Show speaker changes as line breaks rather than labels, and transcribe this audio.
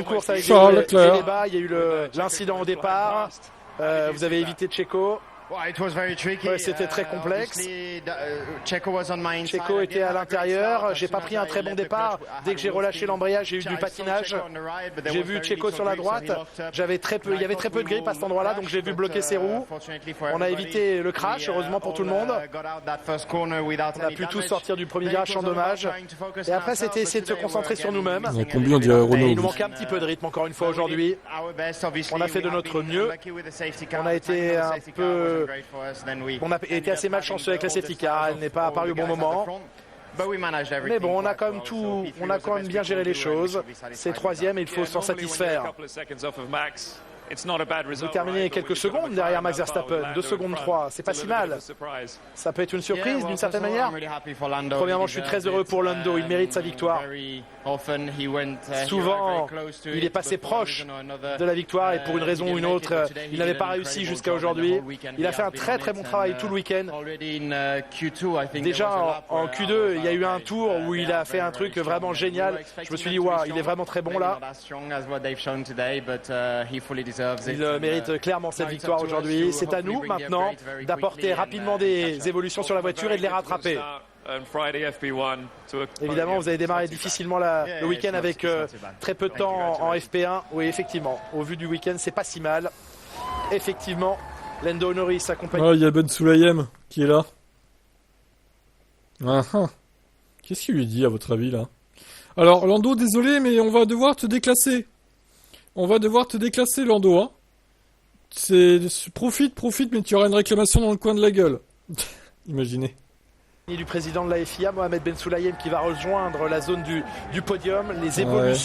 course avec
Charles
des
Leclerc.
débats. Il y a eu l'incident au départ. Vous avez évité Checo. Ouais, c'était très complexe. Checo était à l'intérieur. J'ai pas pris un très bon départ. Dès que j'ai relâché l'embrayage, j'ai eu du patinage. J'ai vu Checo sur la droite. Il y avait très peu de grippe à cet endroit-là, donc j'ai vu bloquer ses roues. On a évité le crash, heureusement pour tout le monde. On a pu tous sortir du premier virage sans dommage. Et après, c'était essayer de se concentrer sur nous-mêmes.
On a combien, on dirait
Et il nous
Renault.
manquait un petit peu de rythme encore une fois aujourd'hui. On a fait de notre mieux. On a été on a été assez malchanceux avec la safety car, elle n'est pas apparue au bon moment. Mais bon, on a quand même bien géré les choses. C'est troisième et il faut s'en satisfaire. Vous terminez quelques secondes derrière Max Verstappen, 2 secondes 3, c'est pas si mal. Ça peut être une surprise d'une certaine manière. Premièrement, je suis très heureux pour Lando, il mérite sa victoire. Souvent, il est passé proche de la victoire et pour une raison ou une autre, il n'avait pas réussi jusqu'à aujourd'hui. Il a fait un très très bon travail tout le week-end. Déjà en Q2, il y a eu un tour où il a fait un truc vraiment génial. Je me suis dit, waouh, il est vraiment très bon là. Il mérite clairement cette victoire aujourd'hui. C'est à nous maintenant d'apporter rapidement des évolutions sur la voiture et de les rattraper. Évidemment, vous avez démarré difficilement le week-end avec très peu de temps en FP1. Oui, effectivement, au vu du week-end, c'est pas si mal. Effectivement, Lando Norris accompagne.
Ah, il y a Ben Sulayem qui est là. Ah, ah. Qu'est-ce qu'il lui dit à votre avis là? Alors, Lando, désolé, mais on va devoir te déclasser. On va devoir te déclasser, Lando, hein. Profite, mais tu auras une réclamation dans le coin de la gueule. Imaginez.
Du président de la FIA, Mohamed Ben Sulayem, qui va rejoindre la zone du podium. Les évolutions.